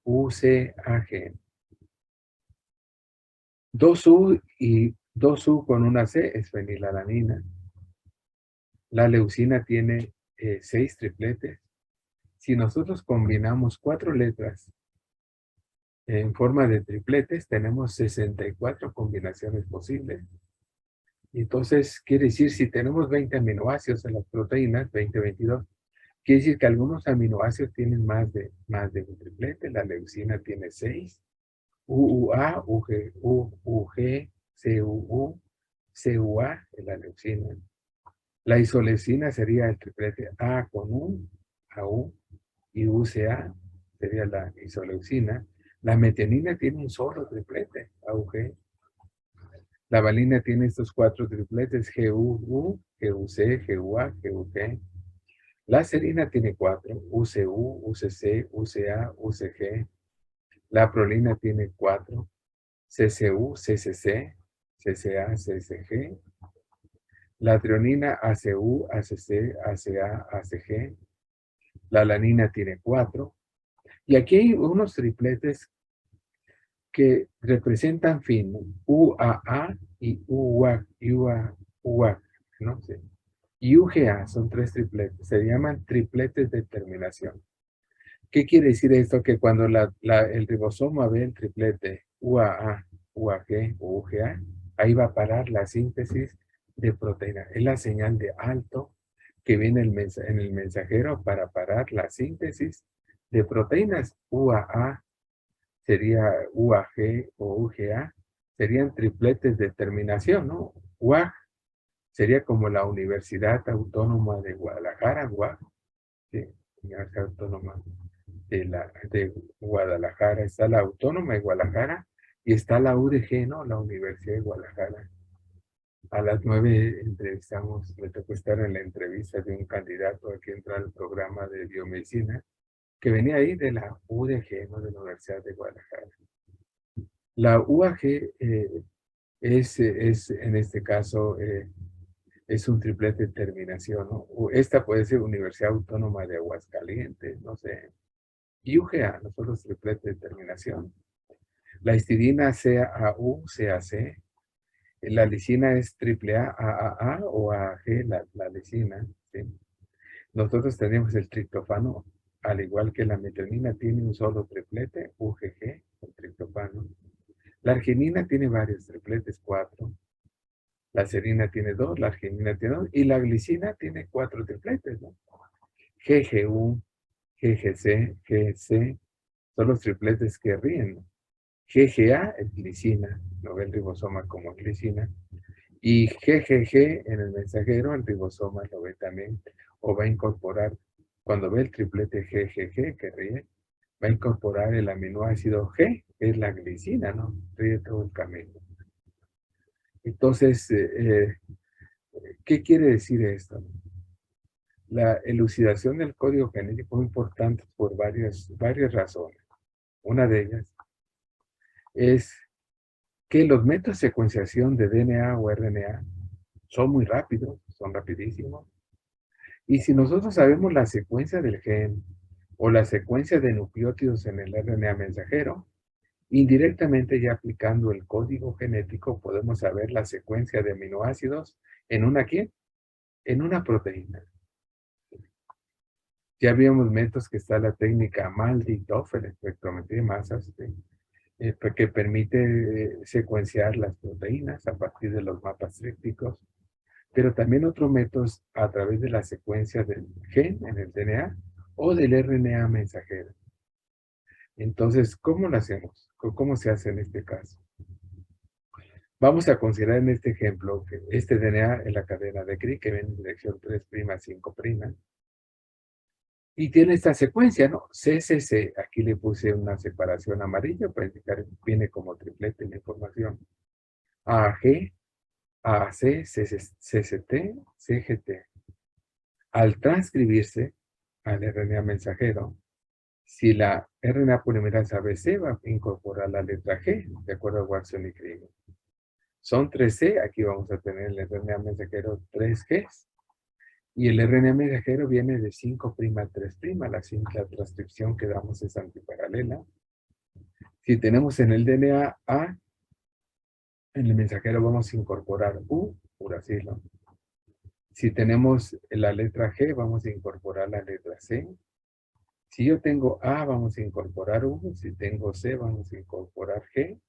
UCAG. 2U y 2U con una C es fenilalanina. La leucina tiene 6 tripletes. Si nosotros combinamos 4 letras en forma de tripletes, tenemos 64 combinaciones posibles. Y entonces, quiere decir, si tenemos 20 aminoácidos en las proteínas, 20, 22, quiere decir que algunos aminoácidos tienen más de un triplete. La leucina tiene 6. UUA, UG, CUU, CUA es la leucina. La isoleucina sería el triplete A con U, AU, y UCA sería la isoleucina. La metionina tiene un solo triplete, AUG. La valina tiene estos 4 tripletes, GUU, GUC, GUA, GUG. La serina tiene 4, UCU, UCC, UCA, UCG. La prolina tiene 4, CCU, CCC, CCA, CCG. La trionina ACU, ACC, ACA, ACG. La alanina tiene 4. Y aquí hay unos tripletes que representan fin, UAA y UAC, ¿no? Sí. Y UGA son 3 tripletes, se llaman tripletes de terminación. ¿Qué quiere decir esto? Que cuando el ribosoma ve el triplete UAA, UAG o UGA, ahí va a parar la síntesis de proteína. Es la señal de alto que viene en el mensajero para parar la síntesis de proteínas. UAA sería UAG o UGA, serían tripletes de terminación, ¿no? UAG sería como la Universidad Autónoma de Guadalajara, UAG, sí, Universidad Autónoma de Guadalajara. Está la Autónoma de Guadalajara y está la UDG, ¿no? La Universidad de Guadalajara. A las 9 entrevistamos, me tocó estar en la entrevista de un candidato que entra al programa de biomedicina, que venía ahí de la UDG, ¿no? De la Universidad de Guadalajara. La UAG es en este caso, es un triplete de terminación, ¿no? Esta puede ser Universidad Autónoma de Aguascalientes, no sé. Y UGA, no son los tripletes de terminación. La histidina CAU, CAC. La lisina es triple A, AAA o AAG, la lisina, ¿sí? Nosotros tenemos el triptofano, al igual que la metionina tiene un solo triplete, UGG, el triptofano. La arginina tiene varios tripletes, 4. La serina tiene 2, la arginina tiene 2, y la glicina tiene 4 tripletes, ¿no? GGU, GGC, GC, son los tripletes que ríen, ¿no? GGA es glicina, no ve el ribosoma como glicina. Y GGG en el mensajero, el ribosoma lo ve también, o va a incorporar, cuando ve el triplete GGG que ríe, va a incorporar el aminoácido G, que es la glicina, ¿no? Ríe todo el camino. Entonces, ¿qué quiere decir esto? La elucidación del código genético es importante por varias razones. Una de ellas es que los métodos de secuenciación de DNA o RNA son muy rápidos, son rapidísimos. Y si nosotros sabemos la secuencia del gen o la secuencia de nucleótidos en el RNA mensajero, indirectamente ya aplicando el código genético podemos saber la secuencia de aminoácidos en una ¿qué? En una proteína. Ya vimos métodos que está la técnica Maldi-Doppler, espectrometría de masas, que permite secuenciar las proteínas a partir de los mapas trípticos, pero también otros métodos a través de la secuencia del gen en el DNA o del RNA mensajero. Entonces, ¿cómo lo hacemos? ¿Cómo se hace en este caso? Vamos a considerar en este ejemplo que este DNA es la cadena de Crick que viene en dirección 3', 5'. Y tiene esta secuencia, ¿no? CCC, aquí le puse una separación amarilla para indicar que viene como triplete la información. AG, AC, CCT, CGT. Al transcribirse al RNA mensajero, si la RNA polimerasa ABC va a incorporar la letra G, de acuerdo a Watson y Crick. Son 3C, aquí vamos a tener el RNA mensajero 3Gs. Y el RNA mensajero viene de 5' a 3', la simple transcripción que damos es antiparalela. Si tenemos en el DNA A, en el mensajero vamos a incorporar U, uracilo. Si tenemos la letra G, vamos a incorporar la letra C. Si yo tengo A, vamos a incorporar U. Si tengo C, vamos a incorporar G.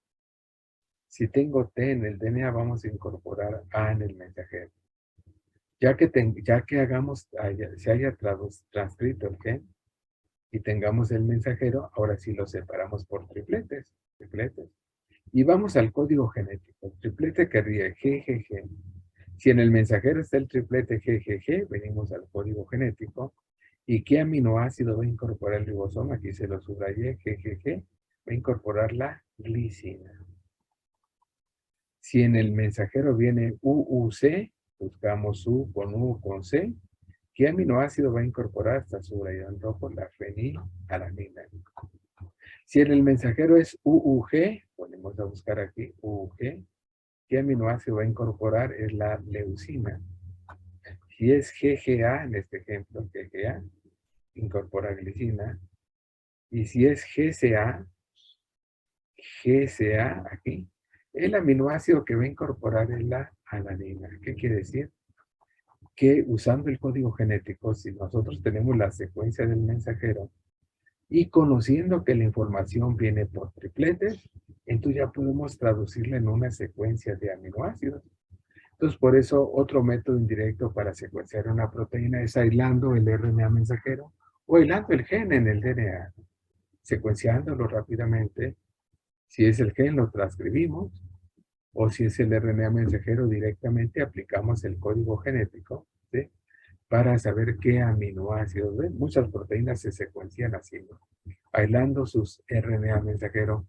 Si tengo T en el DNA, vamos a incorporar A en el mensajero. Ya que se haya transcrito el gen y tengamos el mensajero, ahora sí lo separamos por tripletes. Y vamos al código genético. El triplete querría GGG. Si en el mensajero está el triplete GGG, venimos al código genético. ¿Y qué aminoácido va a incorporar el ribosoma? Aquí se lo subrayé, GGG. Va a incorporar la glicina. Si en el mensajero viene UUC, buscamos U con C. ¿Qué aminoácido va a incorporar? Está subrayado en rojo, la fenilalanina. Si en el mensajero es UUG, ponemos a buscar aquí UUG. ¿Qué aminoácido va a incorporar? Es la leucina. Si es GGA, en este ejemplo, GGA, incorpora glicina. Y si es GCA aquí, el aminoácido que va a incorporar es la alanina. ¿Qué quiere decir? Que usando el código genético, si nosotros tenemos la secuencia del mensajero y conociendo que la información viene por tripletes, entonces ya podemos traducirla en una secuencia de aminoácidos. Entonces, por eso, otro método indirecto para secuenciar una proteína es aislando el RNA mensajero o aislando el gen en el DNA, secuenciándolo rápidamente. Si es el gen, lo transcribimos, o si es el RNA mensajero, directamente aplicamos el código genético, ¿sí? Para saber qué aminoácidos. ¿Ven? Muchas proteínas se secuencian así, ¿no? Aislando sus RNA mensajero,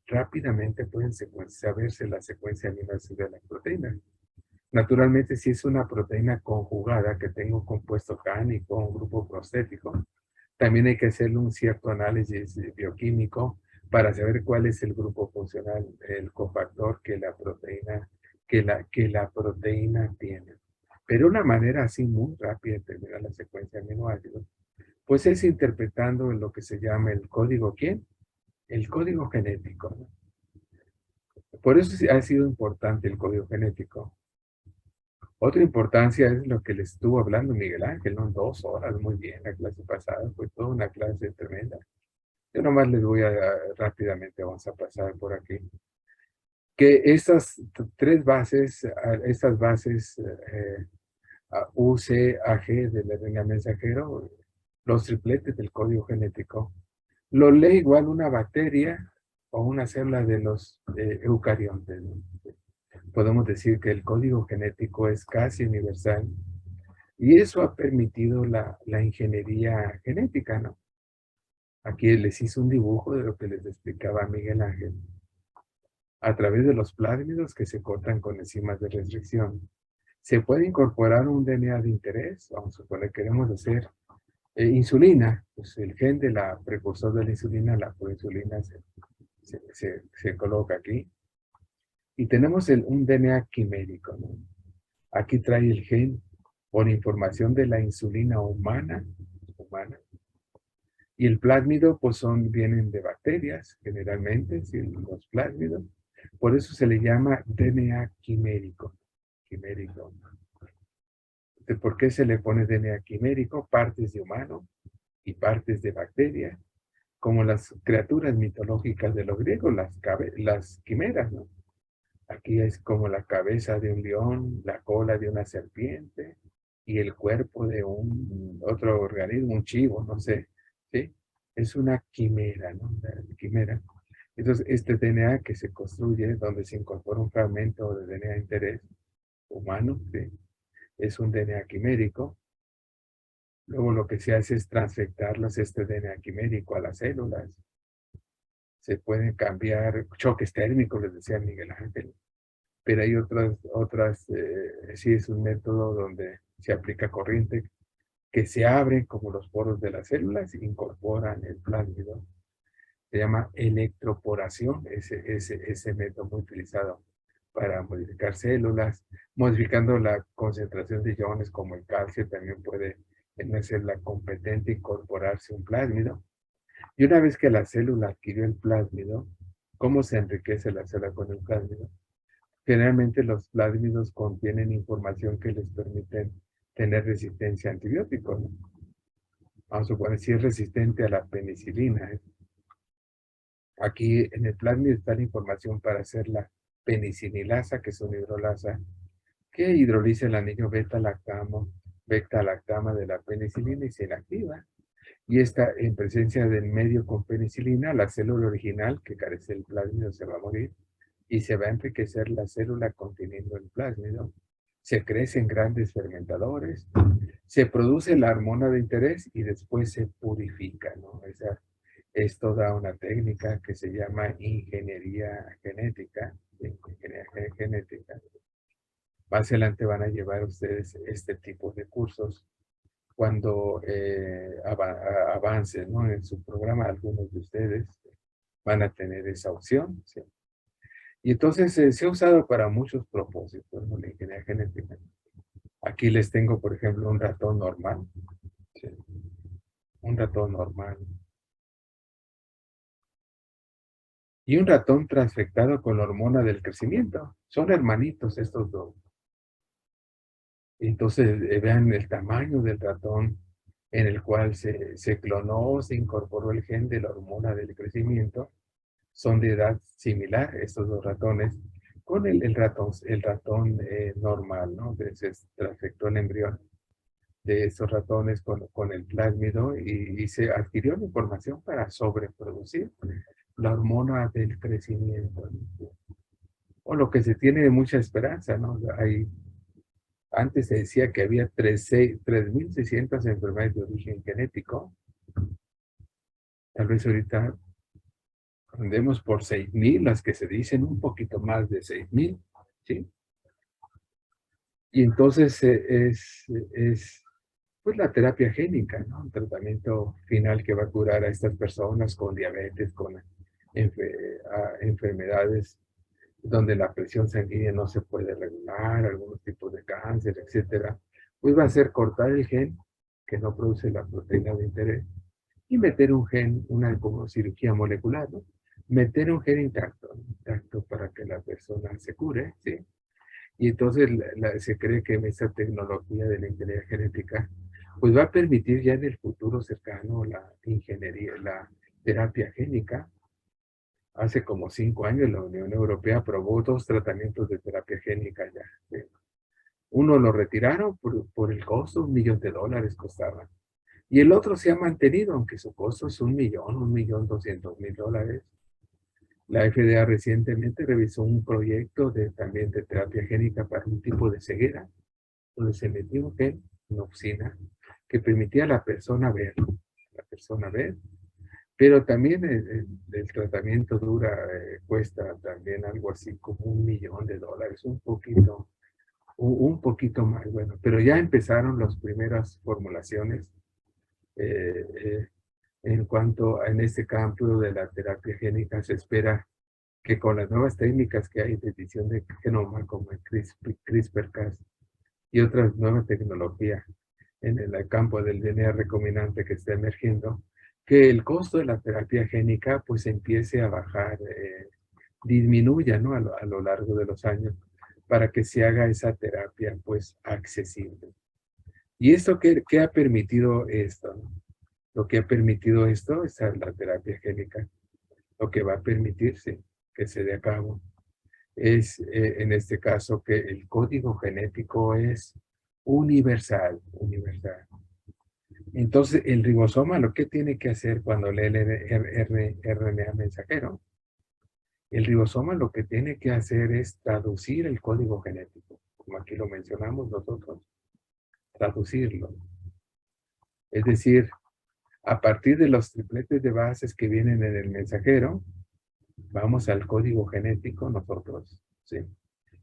rápidamente pueden saberse la secuencia de aminoácidos de las proteínas. Naturalmente, si es una proteína conjugada que tenga un compuesto cánico, un grupo prostético, también hay que hacerle un cierto análisis bioquímico para saber cuál es el grupo funcional, el cofactor que la proteína tiene. Pero una manera así muy rápida de determinar la secuencia de aminoácidos, pues es interpretando lo que se llama el código, ¿quién? El código genético, ¿no? Por eso ha sido importante el código genético. Otra importancia es lo que le estuvo hablando Miguel Ángel, ¿no? 2 horas, muy bien, la clase pasada fue toda una clase tremenda. Yo nomás les voy rápidamente, vamos a pasar por aquí. Que estas tres bases, estas bases UC, AG del RNA mensajero, los tripletes del código genético, lo lee igual una bacteria o una célula de los eucariontes, ¿no? Podemos decir que el código genético es casi universal y eso ha permitido la ingeniería genética, ¿no? Aquí les hice un dibujo de lo que les explicaba Miguel Ángel. A través de los plásmidos que se cortan con enzimas de restricción, se puede incorporar un DNA de interés. Vamos a suponer que queremos hacer insulina, pues el gen de la precursor de la insulina, la proinsulina, se coloca aquí. Y tenemos un DNA quimérico, ¿no? Aquí trae el gen por información de la insulina humana. Y el plásmido, pues vienen de bacterias, generalmente, ¿sí? Los plásmidos. Por eso se le llama DNA quimérico. ¿Por qué se le pone DNA quimérico? Partes de humano y partes de bacteria, como las criaturas mitológicas de los griegos, las quimeras, ¿no? Aquí es como la cabeza de un león, la cola de una serpiente y el cuerpo de otro organismo, un chivo, no sé, ¿sí? Es una quimera, ¿no? La quimera. Entonces, este DNA que se construye, donde se incorpora un fragmento de DNA de interés humano, ¿sí? Es un DNA quimérico. Luego lo que se hace es transfectarlos, este DNA quimérico, a las células. Se pueden cambiar choques térmicos, les decía Miguel Ángel. Pero hay sí es un método donde se aplica corriente que se abren como los poros de las células e incorporan el plásmido. Se llama electroporación, ese método muy utilizado para modificar células, modificando la concentración de iones como el calcio, también puede en una célula competente incorporarse un plásmido. Y una vez que la célula adquirió el plásmido, ¿Cómo se enriquece la célula con el plásmido? Generalmente los plásmidos contienen información que les permiten tener resistencia a antibióticos, ¿no? Vamos a suponer si es resistente a la penicilina. Aquí en el plásmido está la información para hacer la penicinilasa, que es una hidrolasa, que hidroliza el anillo beta-lactama de la penicilina y se inactiva. Y esta, en presencia del medio con penicilina, la célula original que carece del plásmido se va a morir y se va a enriquecer la célula conteniendo el plásmido. Se crecen grandes fermentadores, se produce la hormona de interés y después se purifica, ¿no? Esa es toda una técnica que se llama ingeniería genética. Más adelante van a llevar ustedes este tipo de cursos cuando avancen, ¿no? En su programa, algunos de ustedes van a tener esa opción, ¿sí? Y entonces se ha usado para muchos propósitos, ¿no? La ingeniería genética. Aquí les tengo, por ejemplo, un ratón normal, ¿sí? Un ratón normal. Y un ratón transfectado con la hormona del crecimiento. Son hermanitos estos dos. Entonces, vean el tamaño del ratón en el cual se clonó, se incorporó el gen de la hormona del crecimiento. Son de edad similar, estos dos ratones, con el ratón normal, ¿no? Se transfectó el embrión de esos ratones con el plásmido y se adquirió la información para sobreproducir la hormona del crecimiento, ¿no? O lo que se tiene de mucha esperanza, ¿no? Antes se decía que había 3.600 enfermedades de origen genético. Tal vez ahorita andemos por 6.000, las que se dicen un poquito más de 6.000, ¿sí? Y entonces es pues la terapia génica, ¿no? Un tratamiento final que va a curar a estas personas con diabetes, con enfermedades donde la presión sanguínea no se puede regular, algunos tipos de cáncer, etcétera. Pues va a ser cortar el gen que no produce la proteína de interés y meter un gen, una como cirugía molecular, ¿no? Meter un gen intacto para que la persona se cure, ¿sí? Y entonces se cree que esa tecnología de la ingeniería genética pues va a permitir ya en el futuro cercano la ingeniería, la terapia génica. Hace como 5 años la Unión Europea aprobó 2 tratamientos de terapia génica ya, ¿sí? Uno lo retiraron por el costo, $1.000.000 costaba. Y el otro se ha mantenido, aunque su costo es $1.200.000. La FDA recientemente revisó un proyecto también de terapia génica para un tipo de ceguera, donde se metió un gen, una opsina, que permitía a la persona ver, pero también el tratamiento cuesta también algo así como $1.000.000, un poquito más, bueno, pero ya empezaron las primeras formulaciones eh, eh, en cuanto en este campo de la terapia génica. Se espera que con las nuevas técnicas que hay de edición de genoma, como el CRISPR-Cas y otras nuevas tecnologías en el campo del DNA recombinante que está emergiendo, que el costo de la terapia génica pues empiece a bajar, disminuya, ¿no? A lo largo de los años, para que se haga esa terapia pues accesible. ¿Y esto qué ha permitido esto, no? Lo que ha permitido esto es la terapia génica. Lo que va a permitirse que se dé a cabo es, en este caso, que el código genético es universal. Entonces, el ribosoma, ¿lo que tiene que hacer cuando lee el RNA mensajero? El ribosoma lo que tiene que hacer es traducir el código genético, como aquí lo mencionamos nosotros, traducirlo. Es decir, a partir de los tripletes de bases que vienen en el mensajero, vamos al código genético nosotros, ¿sí?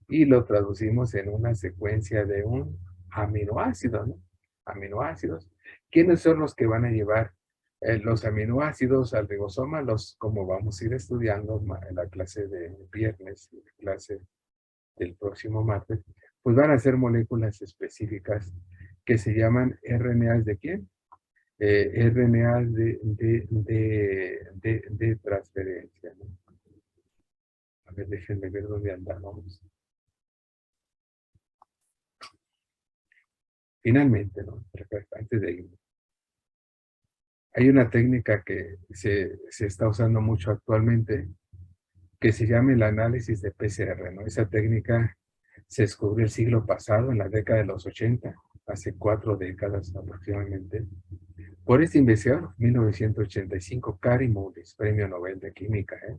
Y lo traducimos en una secuencia de un aminoácido, ¿no? Aminoácidos. ¿Quiénes son los que van a llevar los aminoácidos al ribosoma? Como vamos a ir estudiando en la clase de viernes, la clase del próximo martes, pues van a ser moléculas específicas que se llaman RNAs de quién? RNAs de transferencia, ¿no? A ver, déjenme ver dónde andamos. Finalmente, ¿no? Perfecto, antes de irme. Hay una técnica que se está usando mucho actualmente que se llama el análisis de PCR, ¿no? Esa técnica se descubrió el siglo pasado, en la década de los 80, hace 4 décadas aproximadamente, por este investigador, 1985, Kary Mullis, Premio Nobel de Química, ¿eh?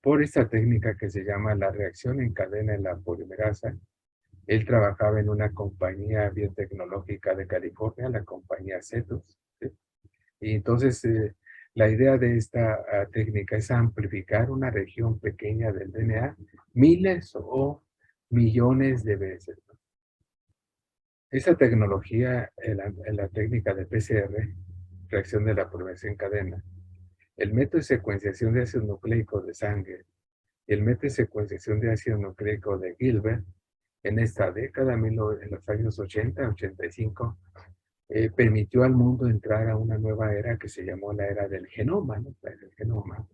Por esta técnica que se llama la reacción en cadena en la polimerasa. Él trabajaba en una compañía biotecnológica de California, la compañía Cetus, ¿sí? Y entonces la idea de esta técnica es amplificar una región pequeña del DNA miles o millones de veces, ¿no? Esa tecnología, la técnica de PCR, reacción de la polimerasa en cadena, el método de secuenciación de ácidos nucleicos de sangre, el método de secuenciación de ácido nucleico de Gilbert, en esta década, en los años 80, 85, permitió al mundo entrar a una nueva era que se llamó la era del genoma, ¿no? La era del genoma,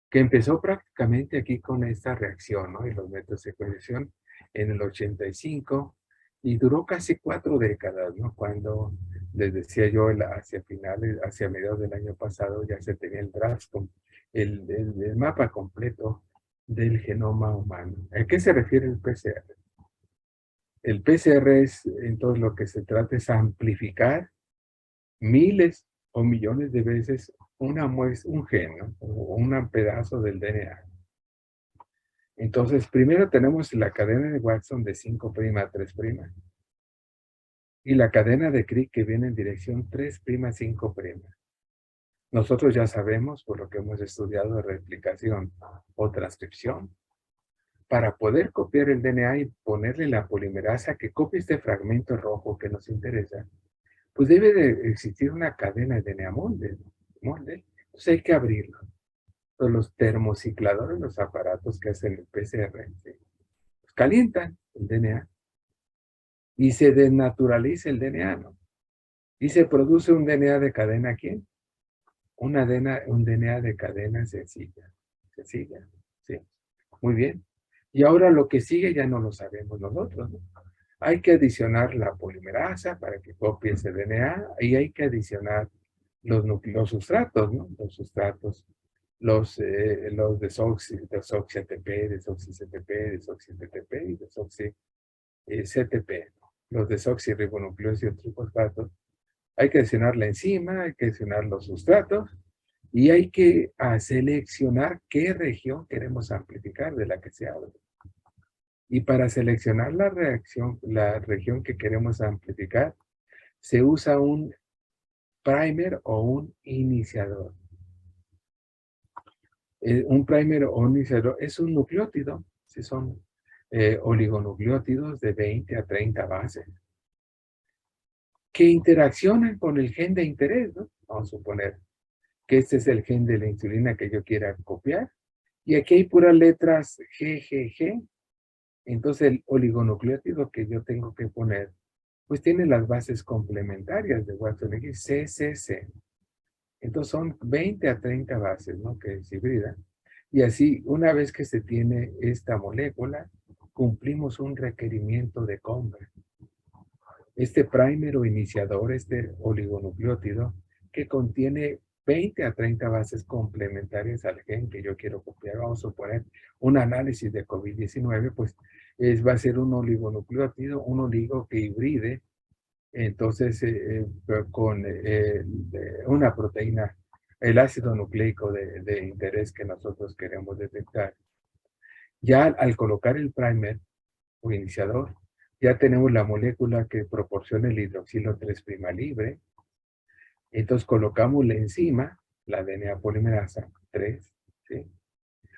que empezó prácticamente aquí con esta reacción, ¿no? Y los métodos de secuenciación en el 85 y duró casi 4 décadas, ¿no? Cuando, les decía yo, hacia finales, hacia mediados del año pasado ya se tenía el draft, el mapa completo del genoma humano. ¿A qué se refiere el PCR? El PCR es, entonces, lo que se trata es amplificar miles o millones de veces una muestra, un gen, ¿no? O un pedazo del DNA. Entonces, primero tenemos la cadena de Watson de 5' a 3', y la cadena de Crick que viene en dirección 3', 5'. Nosotros ya sabemos, por lo que hemos estudiado de replicación o transcripción, para poder copiar el DNA y ponerle la polimerasa que copie este fragmento rojo que nos interesa, pues debe de existir una cadena de DNA molde. Entonces hay que abrirlo. Entonces los termocicladores, los aparatos que hacen el PCR, ¿sí? Pues calientan el DNA y se desnaturaliza el DNA, ¿no? Y se produce un DNA de cadena, ¿quién? Un DNA de cadena sencilla. Sencilla, ¿sí? Muy bien. Y ahora lo que sigue ya no lo sabemos nosotros, ¿no? Hay que adicionar la polimerasa para que copie ese DNA y hay que adicionar los sustratos, ¿no? Los sustratos, los desoxi-ATP, desoxi-CTP, desoxi-TTP y desoxi-CTP, ¿no? Los desoxirribonucleósidos trifosfatos. Hay que adicionar la enzima, hay que adicionar los sustratos y hay que seleccionar qué región queremos amplificar de la que se habla. Y para seleccionar la región que queremos amplificar, se usa un primer o un iniciador. Un primer o un iniciador es un nucleótido, si son oligonucleótidos de 20 a 30 bases, que interaccionan con el gen de interés, ¿no? Vamos a suponer que este es el gen de la insulina que yo quiera copiar, y aquí hay puras letras G, G, G. Entonces el oligonucleótido que yo tengo que poner, pues tiene las bases complementarias de Watson X, C, C, C. Entonces son 20 a 30 bases, ¿no? Que se hibridan. Y así, una vez que se tiene esta molécula, cumplimos un requerimiento de compra. Este primer o iniciador, este oligonucleótido, que contiene 20 a 30 bases complementarias al gen que yo quiero copiar. Vamos a suponer un análisis de COVID-19, pues va a ser un oligonucleótido, un oligo que hibride, entonces con una proteína, el ácido nucleico de interés que nosotros queremos detectar. Ya al colocar el primer o iniciador, ya tenemos la molécula que proporciona el hidroxilo 3' libre. Entonces colocamos la enzima, la DNA polimerasa 3, ¿sí?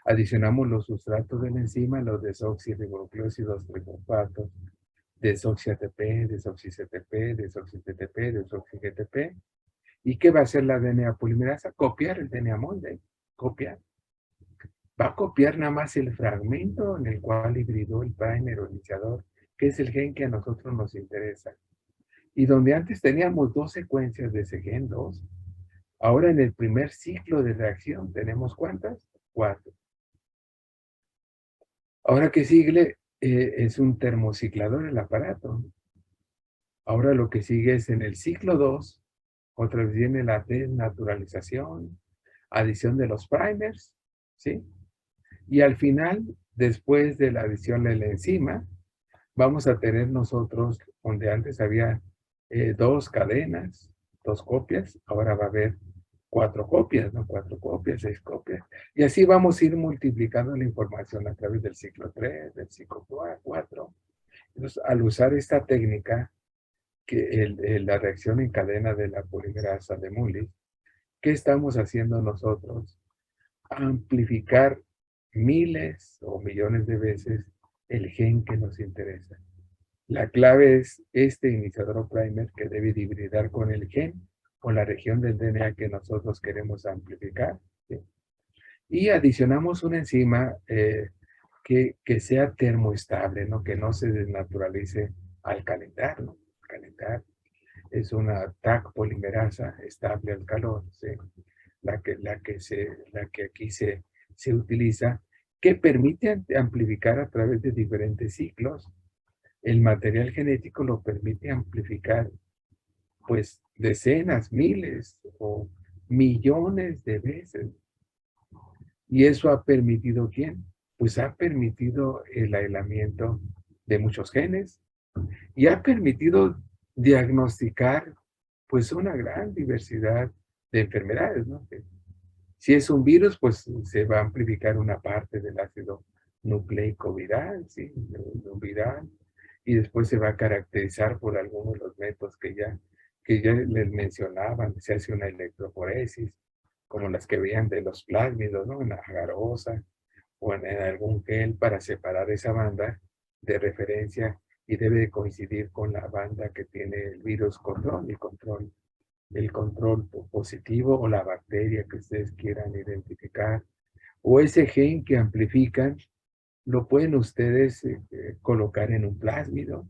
Adicionamos los sustratos de la enzima, los desoxirribonucleósidos trifosfatos, desoxi-ATP, desoxi-CTP, desoxi-TTP, desoxi-GTP. ¿Y qué va a hacer la DNA polimerasa? Copiar el DNA molde. Copiar. Va a copiar nada más el fragmento en el cual hibridó el primer o iniciador, que es el gen que a nosotros nos interesa. Y donde antes teníamos 2 secuencias de ese gen, 2, ahora en el primer ciclo de reacción tenemos ¿cuántas? 4. Ahora que sigue es un termociclador el aparato. Ahora lo que sigue es en el ciclo 2, otra vez viene la desnaturalización, adición de los primers, ¿sí? Y al final, después de la adición de la enzima, vamos a tener nosotros, donde antes había 2 cadenas, 2 copias, ahora va a haber 4 copias, ¿no? 4 copias, 6 copias. Y así vamos a ir multiplicando la información a través del ciclo 3, del ciclo 4. Entonces, al usar esta técnica, que la reacción en cadena de la polimerasa de Mullis, ¿qué estamos haciendo nosotros? Amplificar miles o millones de veces el gen que nos interesa. La clave es este iniciador o primer que debe hibridar con el gen o la región del DNA que nosotros queremos amplificar, ¿sí? Y adicionamos una enzima que sea termoestable, ¿no? Que no se desnaturalice al calentar, ¿no? Calentar es una TAC polimerasa estable al calor, ¿sí? La que aquí se utiliza, que permite amplificar a través de diferentes ciclos. El material genético lo permite amplificar, pues, decenas, miles o millones de veces. ¿Y eso ha permitido quién? Pues ha permitido el aislamiento de muchos genes y ha permitido diagnosticar, pues, una gran diversidad de enfermedades, ¿no? Si es un virus, pues se va a amplificar una parte del ácido nucleico viral, ¿sí? Viral, y después se va a caracterizar por algunos de los métodos que ya les mencionaban. Se hace una electroforesis, como las que veían de los plásmidos, ¿no? En la agarosa o en algún gel para separar esa banda de referencia y debe de coincidir con la banda que tiene el virus control y control el control positivo o la bacteria que ustedes quieran identificar, o ese gen que amplifican, lo pueden ustedes colocar en un plásmido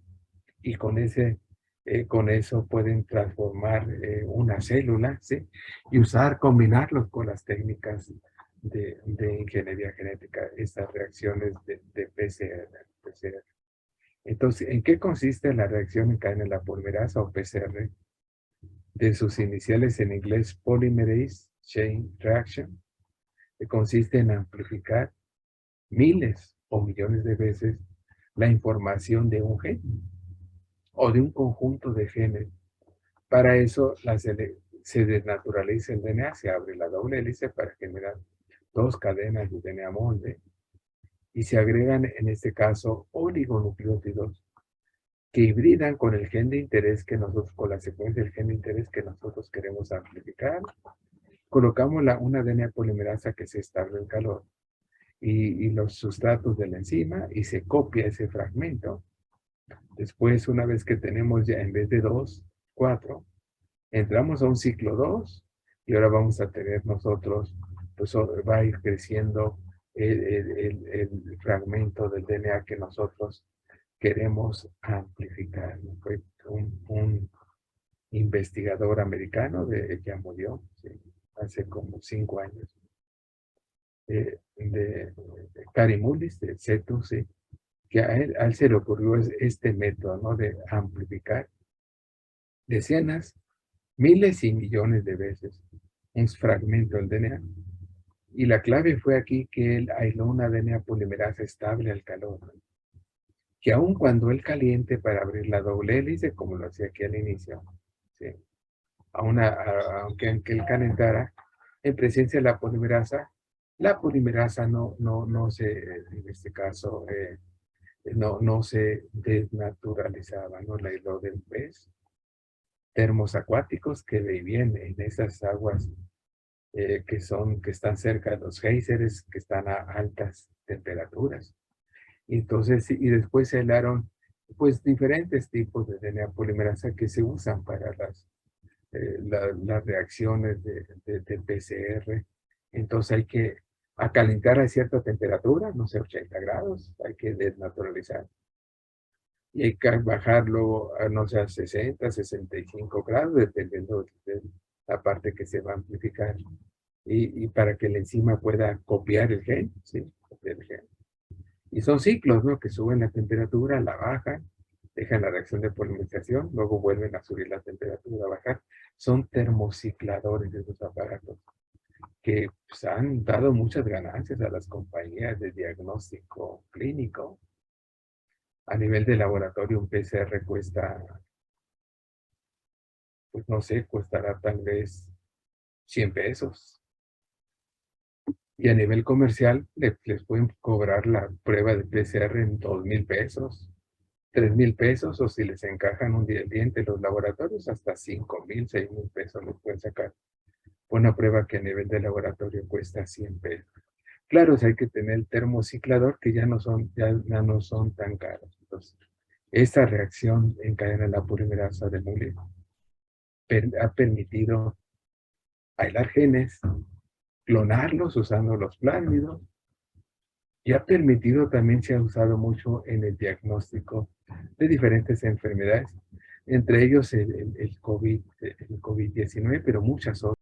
y con eso pueden transformar una célula, ¿sí? Y combinarlos con las técnicas de ingeniería genética, estas reacciones de PCR. Entonces, ¿en qué consiste la reacción en cadena de la polimerasa o PCR? De sus iniciales en inglés Polymerase Chain Reaction, que consiste en amplificar miles o millones de veces la información de un gen o de un conjunto de genes. Para eso se desnaturaliza el DNA, se abre la doble hélice para generar 2 cadenas de DNA molde y se agregan en este caso oligonucleótidos que hibridan con el gen de interés que nosotros, con la secuencia del gen de interés que nosotros queremos amplificar. Colocamos una DNA polimerasa que se estable en calor y los sustratos de la enzima y se copia ese fragmento. Después, una vez que tenemos ya en vez de 2, 4, entramos a un ciclo 2 y ahora vamos a tener nosotros, pues va a ir creciendo el fragmento del DNA que nosotros queremos amplificar. Fue un investigador americano, ya murió, ¿sí? Hace como 5 años, de Kary Mullis, de CETU, ¿sí? Que a él se le ocurrió este método, ¿no? De amplificar decenas, miles y millones de veces un fragmento del DNA. Y la clave fue aquí que él aisló una DNA polimerasa estable al calor, que aun cuando él caliente para abrir la doble hélice, como lo hacía aquí al inicio, ¿sí? Aunque él calentara, en presencia de la polimerasa no se, en este caso, no se desnaturalizaba, ¿no? La aisló del pez, termos acuáticos que vivían en esas aguas que están cerca de los géiseres, que están a altas temperaturas. Entonces, y después se helaron, pues, diferentes tipos de DNA polimerasa que se usan para las reacciones de PCR. Entonces hay que acalentar a cierta temperatura, no sé, 80 grados, hay que desnaturalizar. Y hay que bajarlo a, no sé, a 60, 65 grados, dependiendo de la parte que se va a amplificar. Y para que la enzima pueda copiar el gen, ¿sí? Copiar el gen. Y son ciclos, ¿no? Que suben la temperatura, la bajan, dejan la reacción de polimerización, luego vuelven a subir la temperatura, a bajar. Son termocicladores de esos aparatos que pues, han dado muchas ganancias a las compañías de diagnóstico clínico. A nivel de laboratorio, un PCR cuesta, pues no sé, costará tal vez 100 pesos. Y a nivel comercial, les pueden cobrar la prueba de PCR en 2,000 pesos, 3,000 pesos, o si les encajan un diente los laboratorios, hasta 5,000, 6,000 pesos les pueden sacar. Una prueba que a nivel de laboratorio cuesta 100 pesos. Claro, hay que tener el termociclador, que ya no son tan caros. Entonces, esta reacción en cadena de la polimerasa de Muller ha permitido aislar genes, clonarlos usando los plásmidos, y ha permitido, también se ha usado mucho en el diagnóstico de diferentes enfermedades, entre ellos el COVID, el COVID-19, pero muchas otras.